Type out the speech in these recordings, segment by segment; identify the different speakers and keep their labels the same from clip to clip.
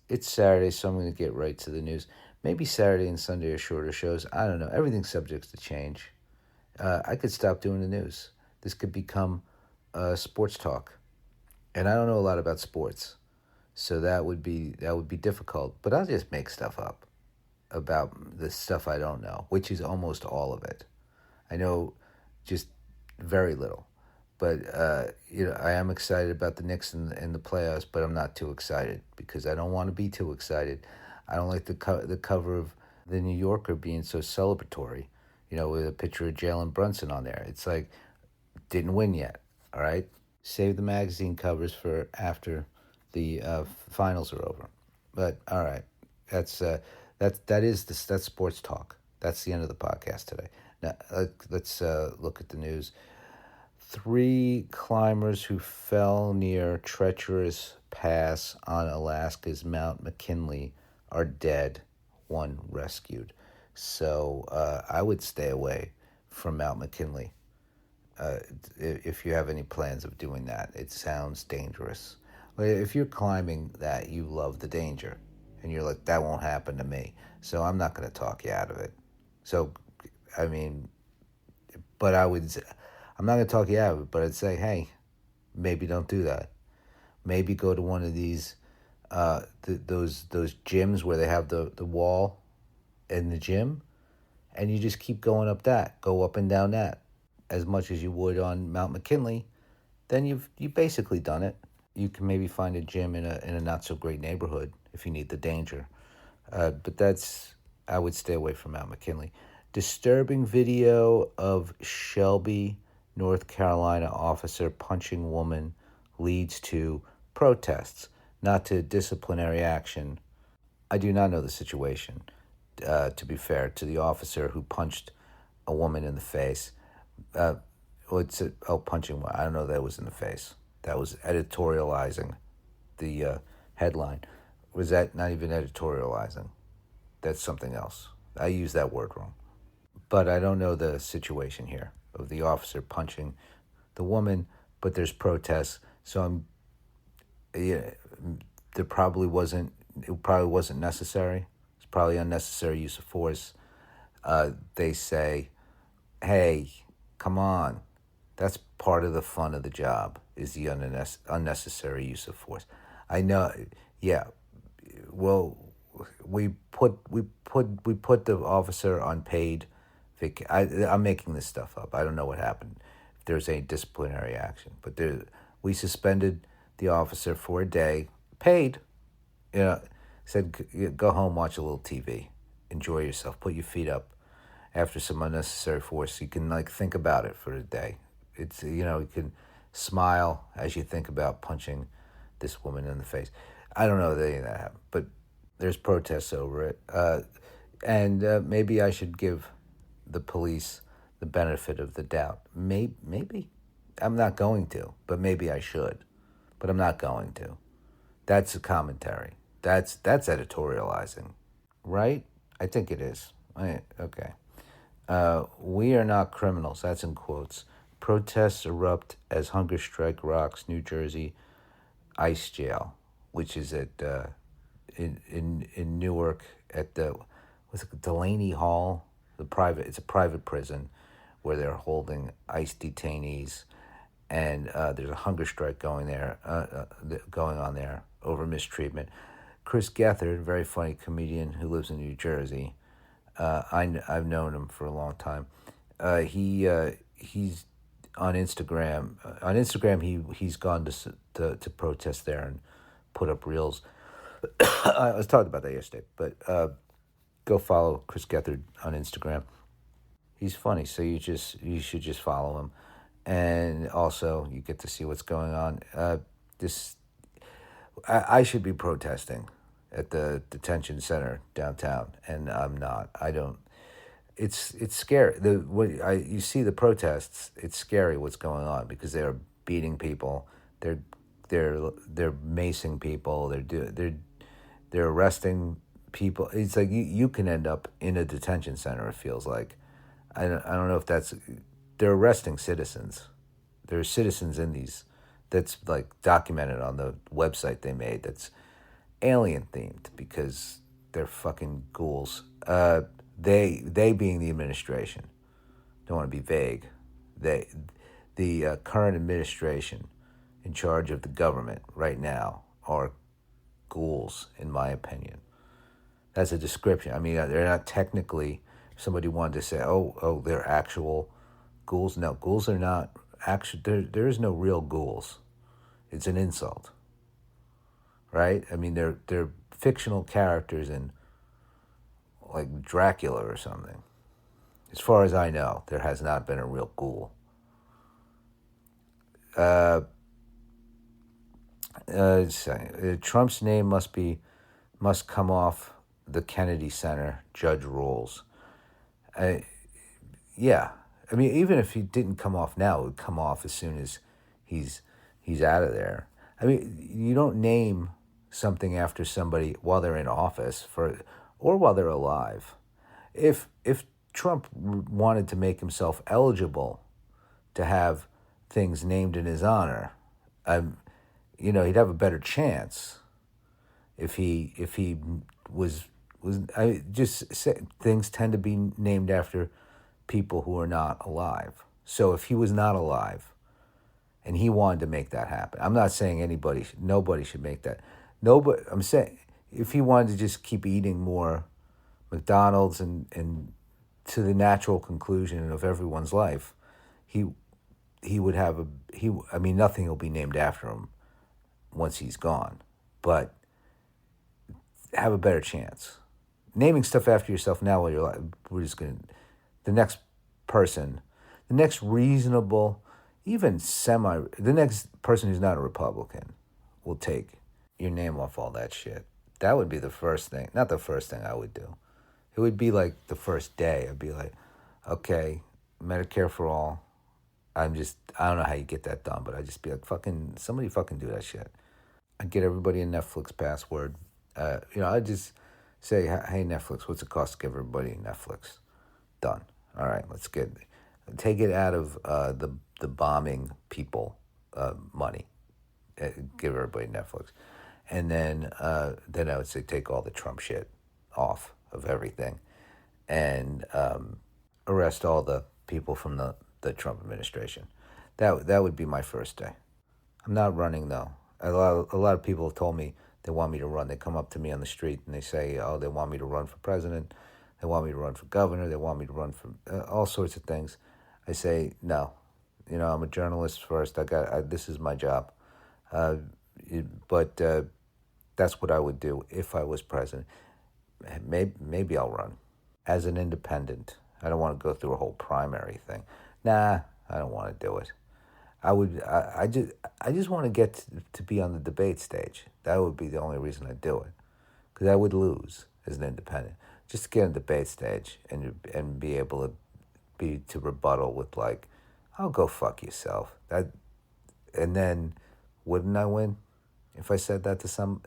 Speaker 1: It's Saturday, so I'm going to get right to the news. Maybe Saturday and Sunday are shorter shows. I don't know. Everything's subject to change. I could stop doing the news. This could become sports talk, and I don't know a lot about sports, so that would be difficult. But I'll just make stuff up about the stuff I don't know, which is almost all of it. I know just very little. But I am excited about the Knicks and the playoffs, but I'm not too excited because I don't want to be too excited. I don't like the cover of the New Yorker being so celebratory, with a picture of Jalen Brunson on there. It's like didn't win yet. All right, save the magazine covers for after the finals are over. But all right, that's that's sports talk. That's the end of the podcast today. Now let's look at the news. Three climbers who fell near treacherous pass on Alaska's Mount McKinley are dead, one rescued. So I would stay away from Mount McKinley uh, if you have any plans of doing that. It sounds dangerous. If you're climbing that, you love the danger. And you're like, that won't happen to me. So I'm not going to talk you out of it. So, I mean, but I'm not going to talk you out of it, but I'd say, hey, maybe don't do that. Maybe go to one of these, those gyms where they have the wall in the gym, and you just keep going up that, go up and down that, as much as you would on Mount McKinley. Then you basically done it. You can maybe find a gym in a not so great neighborhood if you need the danger. But I would stay away from Mount McKinley. Disturbing video of Shelby, North Carolina officer punching woman leads to protests, not to disciplinary action. I do not know the situation, to be fair, to the officer who punched a woman in the face. Uh, punching. I don't know that was in the face. That was editorializing the headline. Was that not even editorializing? That's something else. I used that word wrong. But I don't know the situation here of the officer punching the woman, but there's protests. So yeah, there probably wasn't, it probably wasn't necessary. It's probably unnecessary use of force. They say, hey, come on. That's part of the fun of the job is the unnecessary use of force. I know, yeah. Well, we put the officer on paid I'm making this stuff up. I don't know what happened. If there's any disciplinary action, but we suspended the officer for a day, paid. You know, said go home, watch a little TV, enjoy yourself, put your feet up. After some unnecessary force, you can think about it for a day. It's you can smile as you think about punching this woman in the face. I don't know that any of that happened, but there's protests over it, and maybe I should give the police the benefit of the doubt. Maybe. I'm not going to, but maybe I should. But I'm not going to. That's a commentary. That's editorializing, right? I think it is. Okay. We are not criminals. That's in quotes. Protests erupt as hunger strike rocks New Jersey ICE jail, which is at in Newark at the Delaney Hall. It's a private prison where they're holding ICE detainees, and there's a hunger strike going on there over mistreatment. Chris Gethard, very funny comedian who lives in New Jersey. I've known him for a long time. He's on Instagram. On Instagram, he's gone to protest there and put up reels. I was talking about that yesterday, but go follow Chris Gethard on Instagram. He's funny, so you should just follow him, and also you get to see what's going on. I should be protesting at the detention center downtown, and I'm not. I don't. It's scary. You see the protests. It's scary what's going on because they're beating people. They're macing people. They're arresting people. It's like you can end up in a detention center. It feels like. I don't know if they're arresting citizens. There are citizens in these. That's documented on the website they made. alien themed because they're fucking ghouls. They being the administration. Don't want to be vague. The current administration in charge of the government right now are ghouls, in my opinion. That's a description. I mean, they're not technically. If somebody wanted to say, oh, they're actual ghouls. No, ghouls are not actual. There is no real ghouls. It's an insult, right? I mean, they're fictional characters in like Dracula or something. As far as I know, there has not been a real ghoul. Trump's name must come off the Kennedy Center. Judge rules. Yeah, I mean, even if he didn't come off now, it would come off as soon as he's out of there. I mean, you don't name something after somebody while they're in office or while they're alive. If Trump wanted to make himself eligible to have things named in his honor, he'd have a better chance if he was. I just say things tend to be named after people who are not alive. So if he was not alive, and he wanted to make that happen, I'm not saying nobody should make that. Nobody. I'm saying if he wanted to just keep eating more McDonald's and to the natural conclusion of everyone's life, he would have I mean, nothing will be named after him once he's gone, but have a better chance. Naming stuff after yourself now while you're alive, we're just going to, the next person, the next reasonable, the next person who's not a Republican will take your name off all that shit. That would be the first thing, not the first thing I would do. It would be like the first day. I'd be like, okay, Medicare for all. I don't know how you get that done, but I'd just be like, somebody fucking do that shit. I'd get everybody a Netflix password. I'd just say, hey, Netflix, what's it cost to give everybody Netflix? Done. All right, take it out of the bombing people money. Give everybody Netflix. And then I would say take all the Trump shit off of everything and arrest all the people from the Trump administration. That would be my first day. I'm not running, though. A lot of people have told me they want me to run. They come up to me on the street and they say, they want me to run for president. They want me to run for governor. They want me to run for all sorts of things. I say, no. I'm a journalist first. This is my job. But that's what I would do if I was president. Maybe I'll run as an independent. I don't want to go through a whole primary thing. Nah, I don't want to do it. I just want to get to be on the debate stage. That would be the only reason I'd do it, because I would lose as an independent. Just to get on the debate stage and be able to rebuttal with like, "Oh, go fuck yourself." And then wouldn't I win if I said that to some,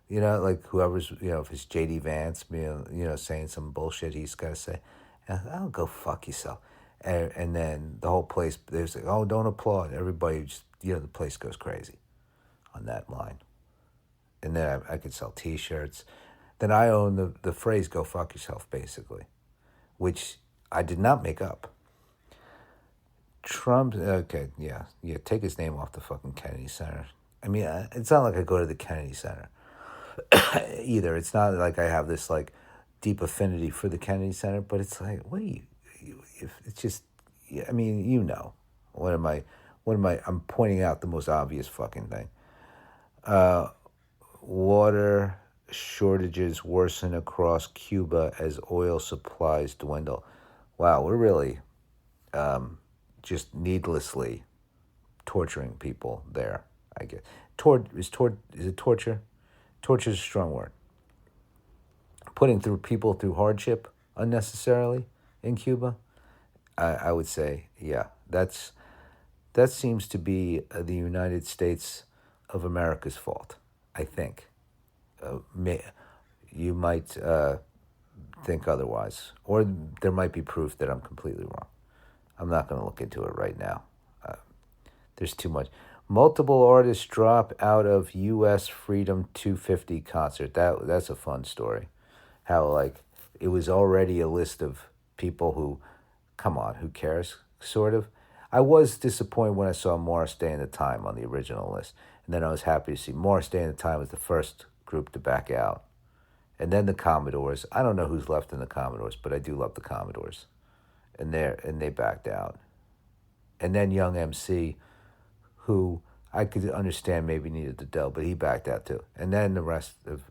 Speaker 1: like whoever's, if it's J.D. Vance, saying some bullshit he's got to say, "Oh, go fuck yourself." And then the whole place, there's like, oh, don't applaud. Everybody just, the place goes crazy on that line. And then I could sell T-shirts. Then I own the phrase "go fuck yourself," basically, which I did not make up. Trump, okay, yeah, take his name off the fucking Kennedy Center. I mean, it's not like I go to the Kennedy Center either. It's not like I have this like deep affinity for the Kennedy Center, but it's like, what do you if it's just, I mean, what am I, I'm pointing out the most obvious fucking thing. Water shortages worsen across Cuba as oil supplies dwindle. Wow, we're really just needlessly torturing people there, I guess. Is it torture? Torture is a strong word. Putting people through hardship unnecessarily in Cuba, I would say, yeah, that seems to be the United States of America's fault, I think. You might think otherwise, or there might be proof that I'm completely wrong. I'm not going to look into it right now. There's too much. Multiple artists drop out of U.S. Freedom 250 concert. That's a fun story. How like it was already a list of people who, come on, who cares? Sort of. I was disappointed when I saw Morris Day and the Time on the original list, and then I was happy to see Morris Day and the Time was the first group to back out, and then the Commodores. I don't know who's left in the Commodores, but I do love the Commodores, and they backed out, and then Young MC, who I could understand maybe needed the dough, but he backed out too. And then the rest of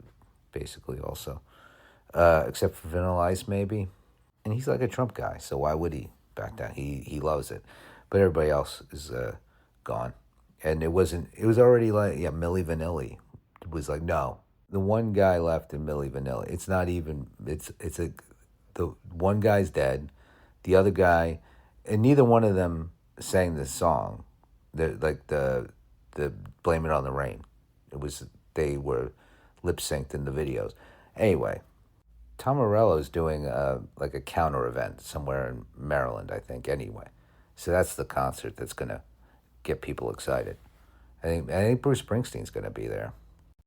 Speaker 1: basically also, except for Vanilla Ice maybe. And he's like a Trump guy, so why would he back down? He loves it. But everybody else is gone. And it was already like, yeah, Milli Vanilli was like, no. The one guy left in Milli Vanilli, it's not even, the one guy's dead, the other guy, and neither one of them sang the song. The Blame It on the Rain. They were lip synced in the videos. Anyway, Tom Morello is doing like a counter event somewhere in Maryland, I think. Anyway, so that's the concert that's gonna get people excited. I think Bruce Springsteen's gonna be there.